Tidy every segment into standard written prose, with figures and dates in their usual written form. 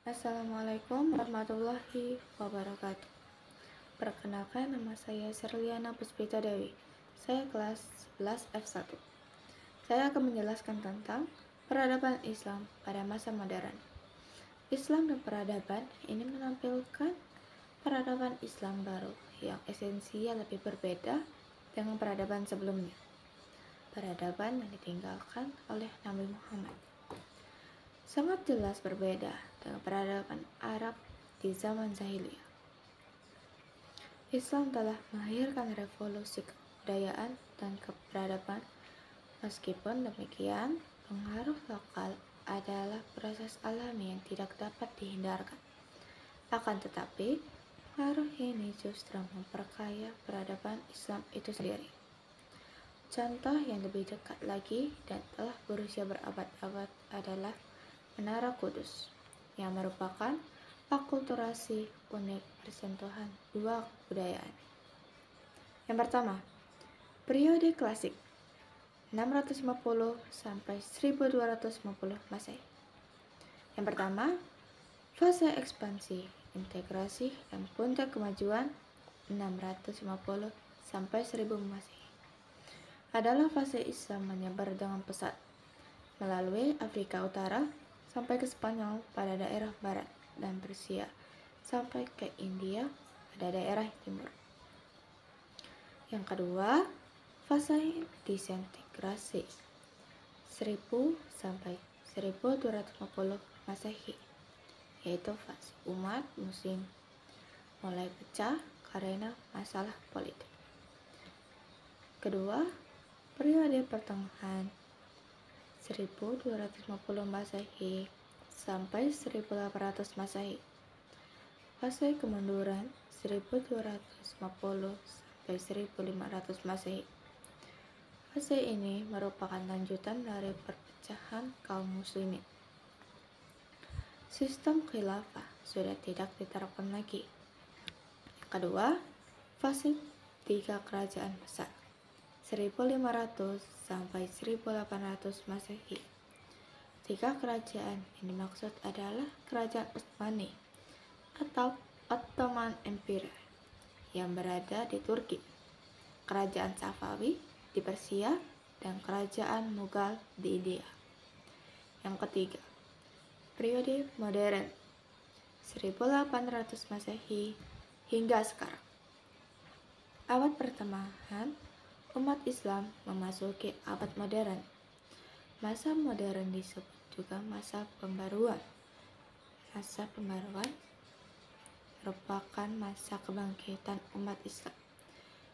Assalamualaikum warahmatullahi wabarakatuh. Perkenalkan, nama saya Serliana Puspita Dewi. Saya kelas 11 F1. Saya akan menjelaskan tentang peradaban Islam pada masa modern. Islam dan peradaban ini menampilkan peradaban Islam baru yang esensinya lebih berbeda dengan peradaban sebelumnya. Peradaban yang ditinggalkan oleh Nabi Muhammad sangat jelas berbeda dengan peradaban Arab di zaman jahiliyah. Islam telah melahirkan revolusi kebudayaan dan keperadaban. Meskipun demikian, pengaruh lokal adalah proses alami yang tidak dapat dihindarkan. Akan tetapi, pengaruh ini justru memperkaya peradaban Islam itu sendiri. Contoh yang lebih dekat lagi dan telah berusia berabad-abad adalah Menara Kudus, yang merupakan akulturasi unik persentuhan dua kebudayaan. Yang pertama, periode klasik 650 sampai 1250 Masehi. Yang pertama, fase ekspansi, integrasi, dan puncak kemajuan 650 sampai 1000 Masehi adalah fase Islam menyebar dengan pesat melalui Afrika Utara sampai ke Spanyol pada daerah barat dan Persia sampai ke India pada daerah timur. Yang kedua, fase disintegrasi 1000 sampai 1250 Masehi, yaitu fase umat muslim mulai pecah karena masalah politik. Kedua, periode pertengahan 1250 Masehi sampai 1800 Masehi. Fase kemunduran 1250 sampai 1500 Masehi. Fase ini merupakan lanjutan dari perpecahan kaum muslimin. Sistem khilafah sudah tidak diterapkan lagi. Yang kedua, fase 3 kerajaan besar 1500 sampai 1800 Masehi. 3 kerajaan yang dimaksud adalah Kerajaan Utsmani atau Ottoman Empire yang berada di Turki, Kerajaan Safawi di Persia, dan Kerajaan Mughal di India. Yang ketiga, periode modern 1800 Masehi hingga sekarang. Abad pertengahan, umat Islam memasuki abad modern. Masa modern disebut juga masa pembaruan. Masa pembaruan merupakan masa kebangkitan umat Islam.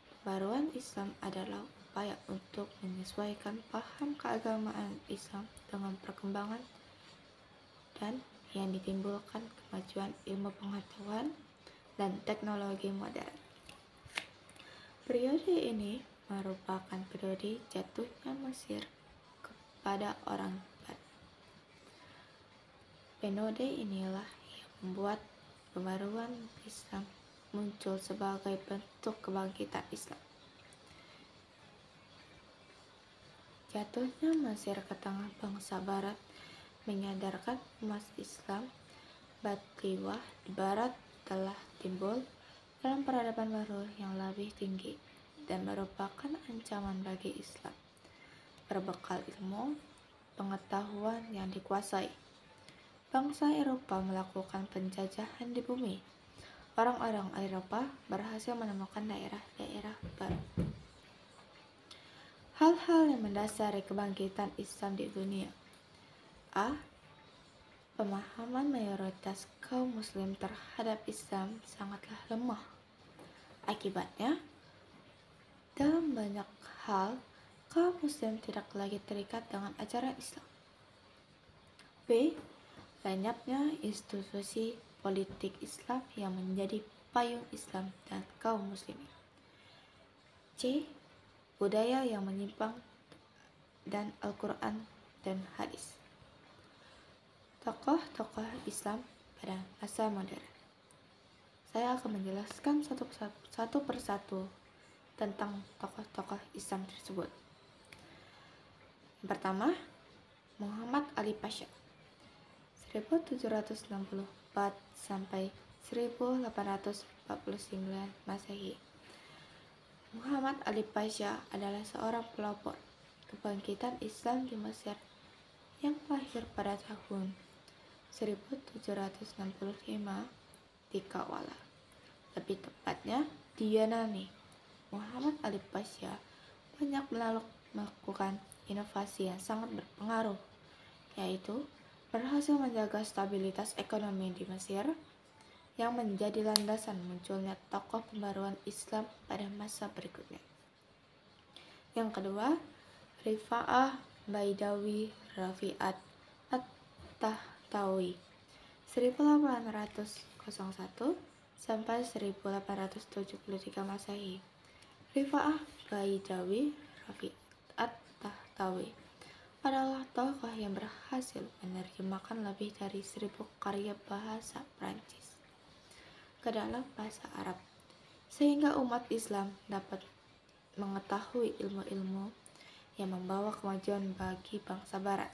Pembaruan Islam adalah upaya untuk menyesuaikan paham keagamaan Islam dengan perkembangan dan yang ditimbulkan kemajuan ilmu pengetahuan dan teknologi modern. Periode ini merupakan periode jatuhnya Mesir kepada orang Barat. Periode inilah yang membuat pembaruan Islam muncul sebagai bentuk kebangkitan Islam. Jatuhnya Mesir ke tangan bangsa Barat menyadarkan umat Islam bahwa di Barat telah timbul dalam peradaban baru yang lebih tinggi dan merupakan ancaman bagi Islam. Berbekal ilmu pengetahuan yang dikuasai, bangsa Eropa melakukan penjajahan di bumi. Orang-orang Eropa berhasil menemukan daerah-daerah baru. Hal-hal yang mendasari kebangkitan Islam di dunia. A. Pemahaman mayoritas kaum muslim terhadap Islam sangatlah lemah. Akibatnya, dalam banyak hal, kaum muslim tidak lagi terikat dengan ajaran Islam. B. Lenyapnya institusi politik Islam yang menjadi payung Islam dan kaum muslimin. C. Budaya yang menyimpang dan Al-Quran dan hadis. Tokoh-tokoh Islam pada masa modern. Saya akan menjelaskan satu persatu tentang tokoh-tokoh Islam tersebut. Yang pertama, Muhammad Ali Pasha 1760 sampai 1849 Masehi. Muhammad Ali Pasha adalah seorang pelopor kebangkitan Islam di Mesir yang lahir pada tahun 1765 di Kawala, lebih tepatnya di Yunani. Muhammad Ali Pasha banyak melakukan inovasi yang sangat berpengaruh, yaitu berhasil menjaga stabilitas ekonomi di Mesir yang menjadi landasan munculnya tokoh pembaruan Islam pada masa berikutnya. Yang kedua, Rifa'ah Baidawi Rafi'at At-Tahtawi 1801 sampai 1873 Masehi. Rifa'ah Baidawi Rafi'at At-Tahtawi adalah tokoh yang berhasil menerjemahkan lebih dari 1000 karya bahasa Prancis ke dalam bahasa Arab, sehingga umat Islam dapat mengetahui ilmu-ilmu yang membawa kemajuan bagi bangsa Barat.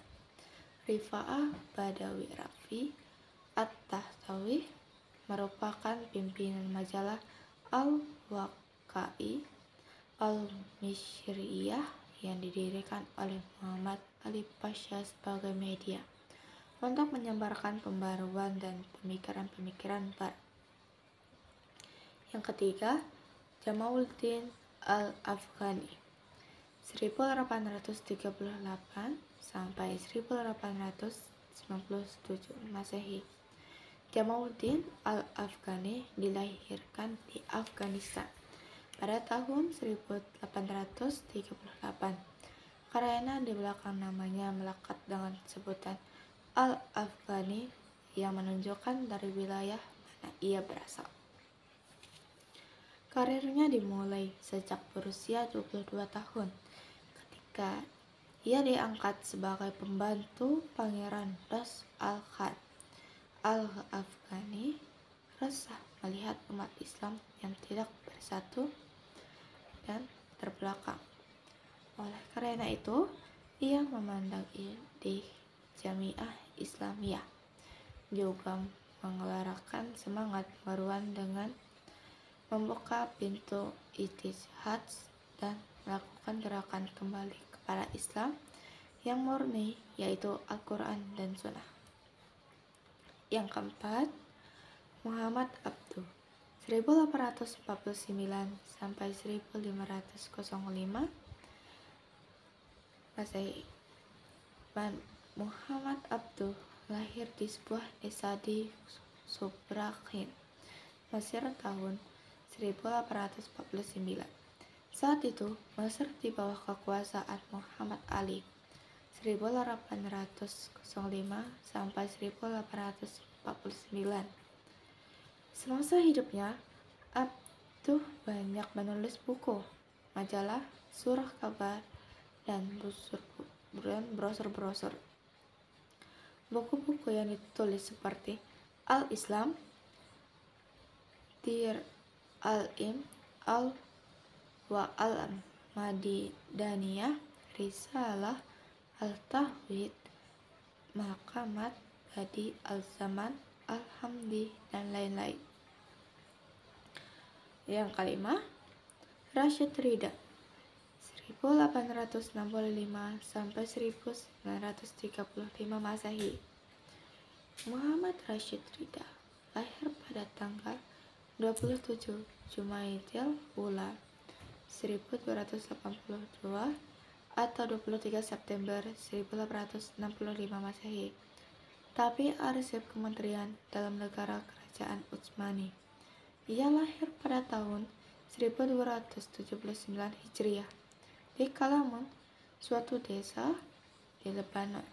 Rifa'ah Badawi Rafi At-Tahtawi merupakan pimpinan majalah Al-Waqi'i Al-Mishriyah yang didirikan oleh Muhammad Ali Pasha sebagai media untuk menyebarkan pembaruan dan pemikiran-pemikiran Barat. Yang ketiga, Jamaluddin Al-Afghani 1838 sampai 1897 Masehi. Jamaluddin Al-Afghani dilahirkan di Afghanistan pada tahun 1838 karena di belakang namanya melekat dengan sebutan Al-Afghani yang menunjukkan dari wilayah mana ia berasal. Karirnya dimulai sejak berusia 22 tahun ketika ia diangkat sebagai pembantu Pangeran Dos Al-Khan. Al-Afghani resah melihat umat Islam yang tidak bersatu dan terbelakang. Oleh karena itu, ia memandang ide Jamiah Islamiyah juga menggelarkan semangat pembaruan dengan membuka pintu ijtihad dan melakukan gerakan kembali kepada Islam yang murni, yaitu Al-Quran dan Sunnah. Yang keempat, Muhammad Abduh 1849 sampai 1505 Masehi. Muhammad Abduh lahir di sebuah desa di Subrakhin, Mesir tahun 1849. Saat itu, Mesir di bawah kekuasaan Muhammad Ali 1805 sampai 1849. Semasa hidupnya, Abduh banyak menulis buku, majalah, surah kabar, dan brosur-brosur. Buku-buku yang ditulis seperti Al-Islam, Dir Al-Im, Wa Al-Madidaniyah, Risalah, Al-Tauhid, Maqamat, Badi Al-Zaman, Al-Hamdi, dan lain-lain. Yang kelima, Rashid Ridha 1865 sampai 1935 Masehi. Muhammad Rashid Ridha lahir pada tanggal 27 Jumaidil Ula 1282 atau 23 September 1865 Masehi. Tapi arsip Kementerian Dalam Negara Kerajaan Utsmani. Ia lahir pada tahun 1279 Hijriah di Kalamun, suatu desa di Lebanon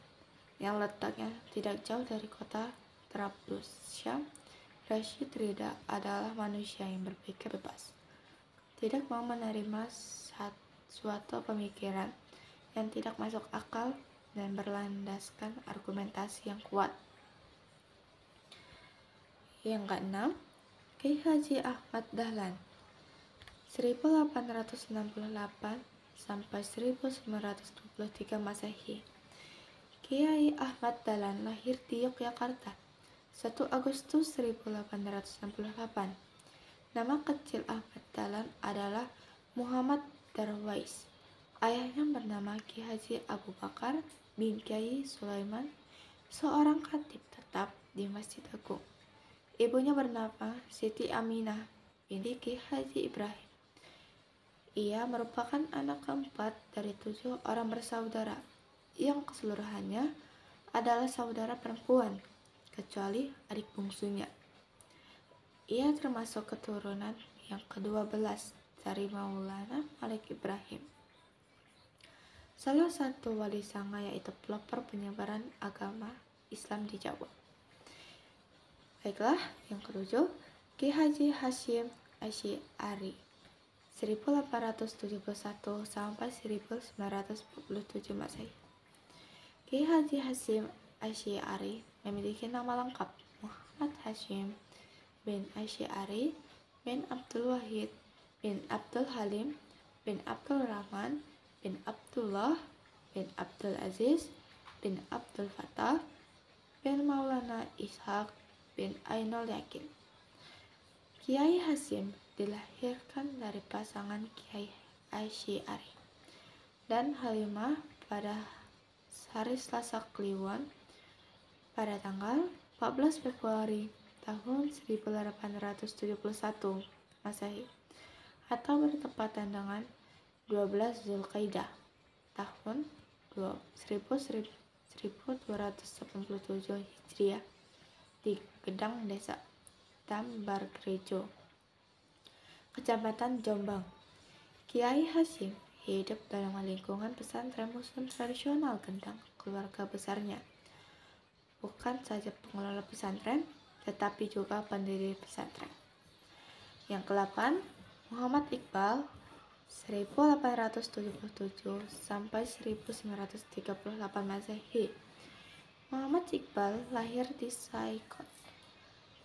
yang letaknya tidak jauh dari kota Trablus, Syam. Rashid Ridha adalah manusia yang berpikir bebas, tidak mau menerima suatu pemikiran yang tidak masuk akal dan berlandaskan argumentasi yang kuat. Yang keenam, Kiai Haji Ahmad Dahlan 1868 sampai 1923 Masehi. Kiai Ahmad Dahlan lahir di Yogyakarta 1 Agustus 1868. Nama kecil Ahmad Dahlan adalah Muhammad Darwais. Ayahnya bernama Ki Haji Abu Bakar bin Kiai Sulaiman, seorang khatib tetap di Masjid Agung. Ibunya bernama Siti Aminah binti Ki Haji Ibrahim. Ia merupakan anak keempat dari 7 orang bersaudara yang keseluruhannya adalah saudara perempuan, kecuali adik bungsunya. Ia termasuk keturunan yang ke-12 dari Maulana Malik Ibrahim, salah satu wali sanga yaitu pelopor penyebaran agama Islam di Jawa. Baiklah, yang ke-7, Ki Haji Hasyim Asy'ari 1871 sampai 1947 Masehi. Ki Haji Hasyim Asy'ari memiliki nama lengkap Muhammad Hasyim bin Asy'ari bin Abdul Wahid bin Abdul Halim bin Abdul Rahman bin Abdullah bin Abdul Aziz bin Abdul Fattah bin Maulana Ishaq bin Ainul Yakin. Kiai Hasyim dilahirkan dari pasangan Kiai Asy'ari dan Halimah pada hari Selasa Kliwon pada tanggal 14 Februari tahun 1871 Masehi atau bertepatan dengan 12 Zulkaidah tahun 1287 Hijriah di Gedang Desa Tambargerejo, Kecamatan Jombang. Kiai Hasyim hidup dalam lingkungan pesantren muslim tradisional Gendang. Keluarga besarnya bukan saja pengelola pesantren, tetapi juga pendiri pesantren. Yang ke-8, Muhammad Iqbal 1877 sampai 1938 Masehi. Muhammad Iqbal lahir di Saigon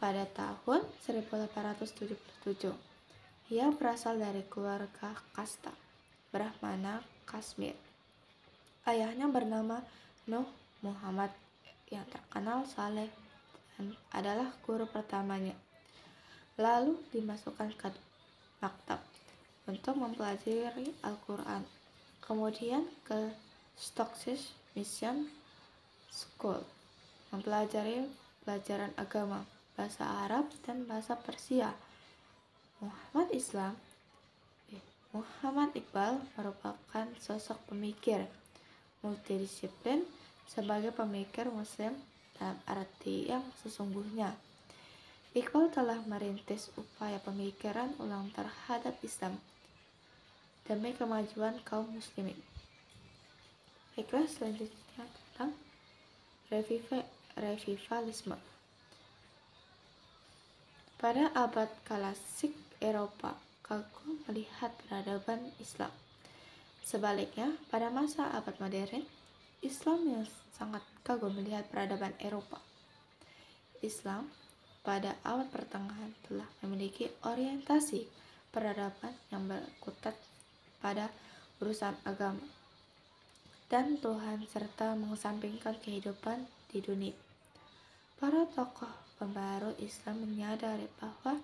pada tahun 1877. Ia berasal dari keluarga kasta Brahmana Kashmir. Ayahnya bernama Nuh Muhammad yang terkenal saleh dan adalah guru pertamanya. Lalu dimasukkan ke maktab untuk mempelajari Al-Quran, kemudian ke Stockbridge Mission School mempelajari pelajaran agama, bahasa Arab dan bahasa Persia. Muhammad Iqbal merupakan sosok pemikir multidisiplin sebagai pemikir muslim dalam arti yang sesungguhnya. Iqbal telah merintis upaya pemikiran ulang terhadap Islam demi kemajuan kaum muslimin. Baiklah, selanjutnya tentang revivalisme. Pada abad klasik Eropa kagum melihat peradaban Islam. Sebaliknya, pada masa abad modern, Islam yang sangat kagum melihat peradaban Eropa. Islam pada abad pertengahan telah memiliki orientasi peradaban yang berkutat pada urusan agama dan Tuhan serta mengesampingkan kehidupan di dunia. Para tokoh pembaru Islam menyadari bahwa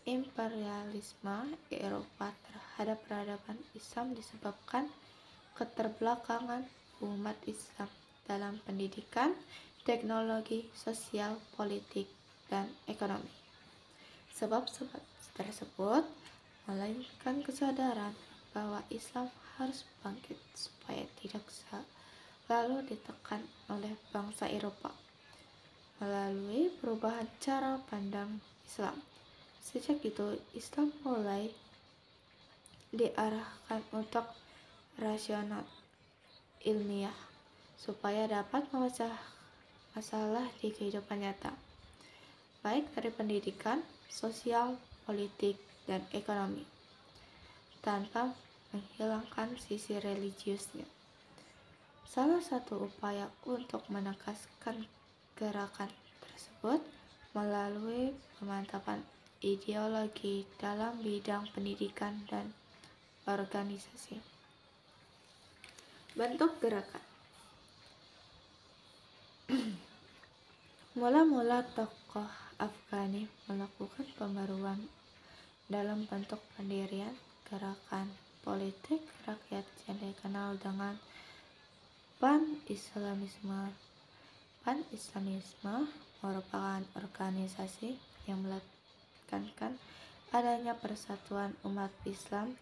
imperialisme Eropa terhadap peradaban Islam disebabkan keterbelakangan umat Islam dalam pendidikan, teknologi, sosial, politik, dan ekonomi. Sebab-sebab tersebut melainkan kesadaran bahwa Islam harus bangkit supaya tidak selalu ditekan oleh bangsa Eropa melalui perubahan cara pandang Islam. Sejak itu, Islam mulai diarahkan untuk rasional ilmiah supaya dapat memecah masalah di kehidupan nyata, baik dari pendidikan, sosial, politik, dan ekonomi, tanpa menghilangkan sisi religiusnya. Salah satu upaya untuk menegaskan gerakan tersebut melalui pemantapan ideologi dalam bidang pendidikan dan organisasi. Bentuk gerakan. Mula-mula tokoh Afghani melakukan pembaruan dalam bentuk pendirian gerakan politik rakyat yang dikenal dengan Pan-Islamisme. Pan-Islamisme merupakan organisasi yang menekankan adanya persatuan umat Islam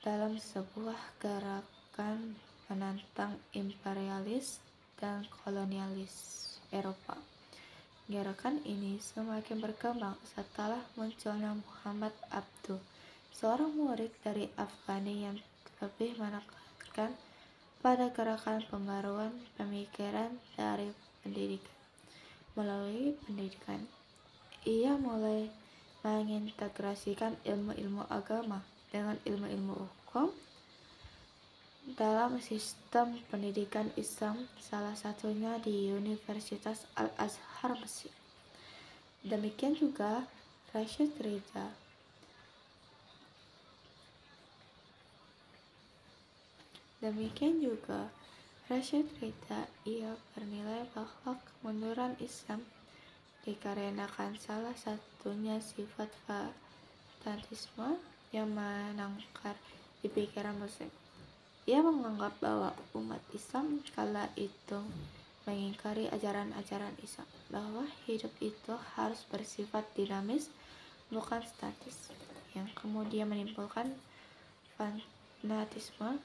dalam sebuah gerakan menantang imperialis dan kolonialis Eropa. Gerakan ini semakin berkembang setelah munculnya Muhammad Abduh, seorang murid dari Afghani yang lebih menekankan pada gerakan pembaruan pemikiran dari pendidikan. Melalui pendidikan, ia mulai mengintegrasikan ilmu-ilmu agama dengan ilmu-ilmu hukum dalam sistem pendidikan Islam, salah satunya di Universitas Al-Azhar Mesir. Demikian juga Rashid Rida. Ia bernilai bahwa kemunduran Islam dikarenakan salah satunya sifat fanatisme yang menangkar di pikiran Muslim. Ia menganggap bahwa umat Islam kala itu mengingkari ajaran-ajaran Islam, bahwa hidup itu harus bersifat dinamis, bukan statis, yang kemudian menimbulkan fanatisme.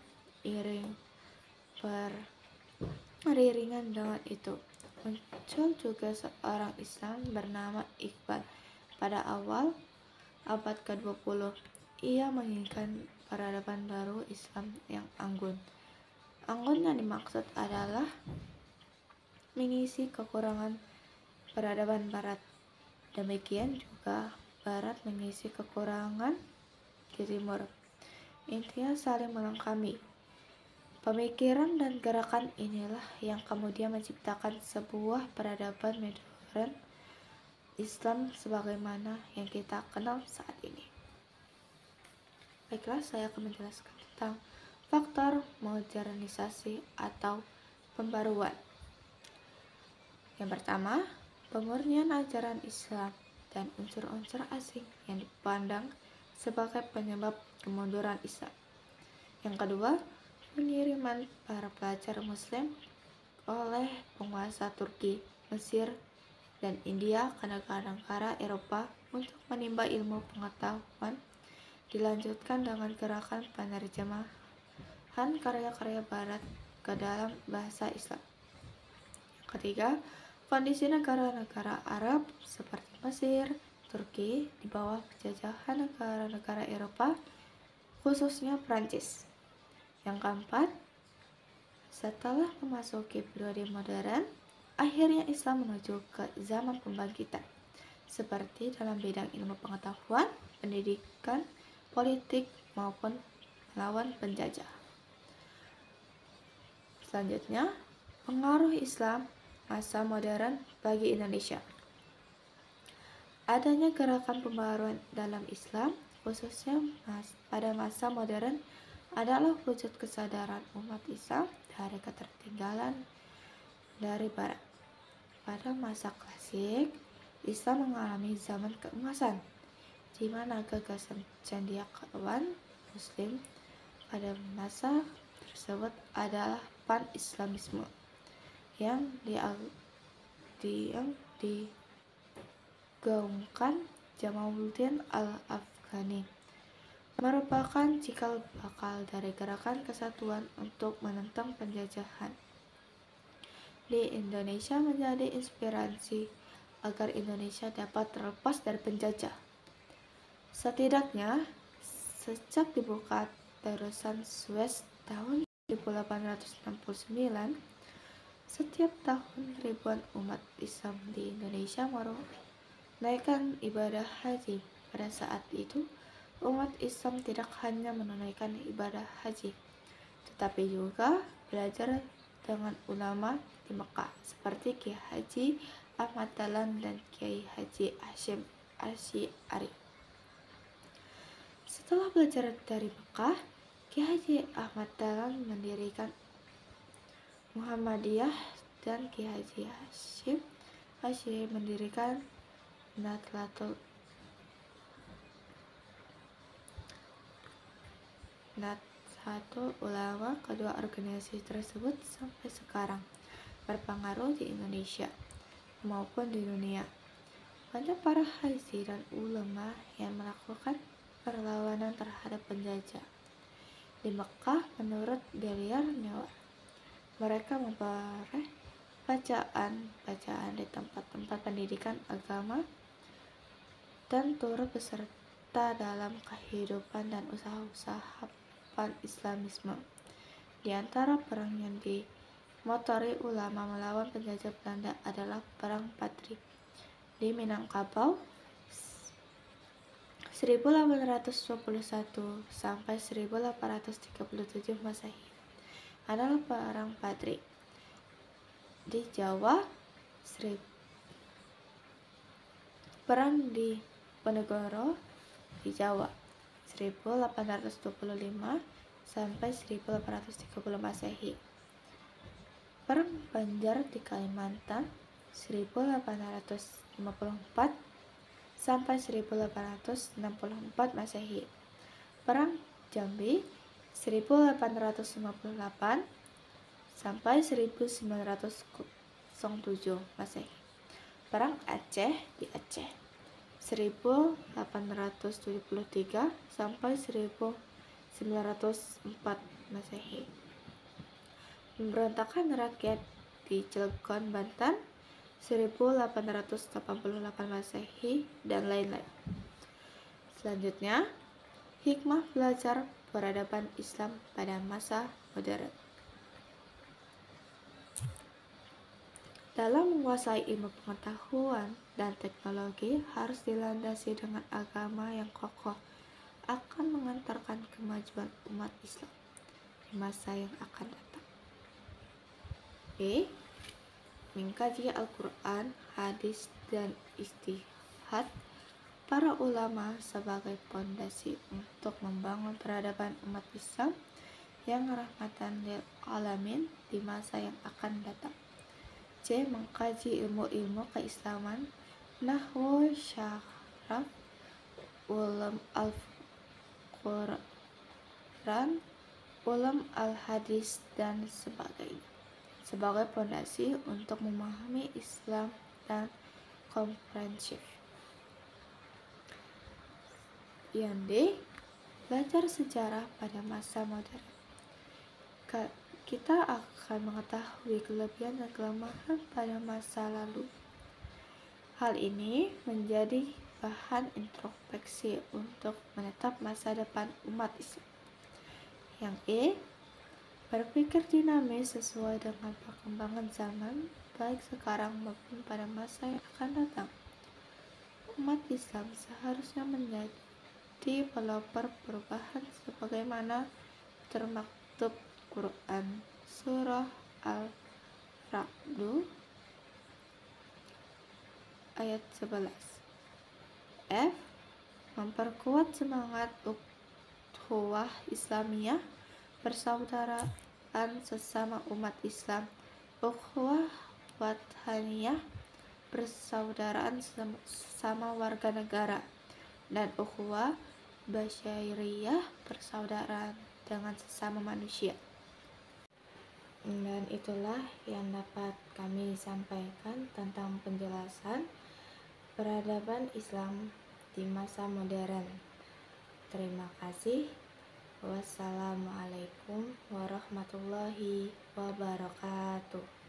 Beriringan dengan itu, muncul juga seorang Islam bernama Iqbal. Pada awal abad ke-20, ia menginginkan peradaban baru Islam yang anggun. Anggun yang dimaksud adalah mengisi kekurangan peradaban Barat. Demikian juga Barat mengisi kekurangan di Timur. Intinya saling melengkapi. Pemikiran dan gerakan inilah yang kemudian menciptakan sebuah peradaban modern Islam sebagaimana yang kita kenal saat ini. Baiklah, saya akan menjelaskan tentang faktor modernisasi atau pembaruan. Yang pertama, pemurnian ajaran Islam dan unsur-unsur asing yang dipandang sebagai penyebab kemunduran Islam. Yang kedua, pengiriman para pelajar Muslim oleh penguasa Turki, Mesir, dan India ke negara-negara Eropa untuk menimba ilmu pengetahuan, dilanjutkan dengan gerakan penerjemahan karya-karya Barat ke dalam bahasa Islam. Yang ketiga, kondisi negara-negara Arab seperti Mesir, Turki di bawah penjajahan negara-negara Eropa, khususnya Prancis. Yang keempat, setelah memasuki periode modern, akhirnya Islam menuju ke zaman pembangkitan, seperti dalam bidang ilmu pengetahuan, pendidikan, politik, maupun melawan penjajah. Selanjutnya, pengaruh Islam masa modern bagi Indonesia. Adanya gerakan pembaruan dalam Islam, khususnya pada masa modern, adalah wujud kesadaran umat Islam dari ketertinggalan dari Barat. Pada masa klasik, Islam mengalami zaman keemasan, di mana gagasan cendekiawan Muslim pada masa tersebut adalah Pan-Islamisme yang digaungkan Jamaluddin Al-Afghani, merupakan cikal bakal dari gerakan kesatuan untuk menentang penjajahan di Indonesia, menjadi inspirasi agar Indonesia dapat terlepas dari penjajah. Setidaknya sejak dibuka terusan Suez tahun 1869, setiap tahun ribuan umat Islam di Indonesia menunaikan ibadah haji. Pada saat itu, umat Islam tidak hanya menunaikan ibadah haji, tetapi juga belajar dengan ulama di Mekah seperti Kiai Haji Ahmad Dahlan dan Kiai Haji Hasyim Asy'ari. Setelah belajar dari Mekah, Kiai Haji Ahmad Dahlan mendirikan Muhammadiyah dan Kiai Haji Hasyim Hasyim mendirikan Nahdlatul Ulama. Kedua organisasi tersebut sampai sekarang berpengaruh di Indonesia maupun di dunia. Banyak para haji dan ulama yang melakukan perlawanan terhadap penjajah. Di Mekah, menurut Delir Newar, mereka memperoleh bacaan di tempat-tempat pendidikan agama dan turut beserta dalam kehidupan dan usaha-usaha pan-Islamisme. Di antara perang yang dimotori ulama melawan penjajah Belanda adalah Perang Padri di Minangkabau 1821 sampai 1837 Masehi. Adalah Perang Padri di Jawa, Perang di Ponegoro di Jawa 1825 sampai 1830 Masehi. Perang Banjar di Kalimantan 1854 sampai 1864 Masehi. Perang Jambi 1858 sampai 1907 Masehi. Perang Aceh di Aceh 1873 sampai 1904 Masehi. Pemberontakan rakyat di Cilegon, Banten 1888 Masehi, dan lain-lain. Selanjutnya, hikmah belajar peradaban Islam pada masa modern. Dalam menguasai ilmu pengetahuan dan teknologi harus dilandasi dengan agama yang kokoh akan mengantarkan kemajuan umat Islam di masa yang akan datang. B. Mengkaji Al-Quran, hadis, dan ijtihad para ulama sebagai pondasi untuk membangun peradaban umat Islam yang rahmatan lil alamin di masa yang akan datang. C. Mengkaji ilmu-ilmu keislaman, nahwu, syaraf, ulum al-Quran, ulum al-hadis, dan sebagainya sebagai pondasi untuk memahami Islam dan komprehensif. Yang D. Belajar sejarah pada masa modern. Kita akan mengetahui kelebihan dan kelemahan pada masa lalu. Hal ini menjadi bahan introspeksi untuk menetap masa depan umat Islam. Yang E. Berpikir dinamis sesuai dengan perkembangan zaman, baik sekarang maupun pada masa yang akan datang. Umat Islam seharusnya menjadi pelopor perubahan sebagaimana termaktub Quran Surah Al-Ra'd ayat 11. F. Memperkuat semangat ukhuwah Islamiyah, persaudaraan sesama umat Islam, ukhuwah wathaniyah, persaudaraan sesama warga negara, dan ukhuwah basyairiyah, persaudaraan dengan sesama manusia. Dan itulah yang dapat kami sampaikan tentang penjelasan peradaban Islam di masa modern. Terima kasih. Wassalamualaikum warahmatullahi wabarakatuh.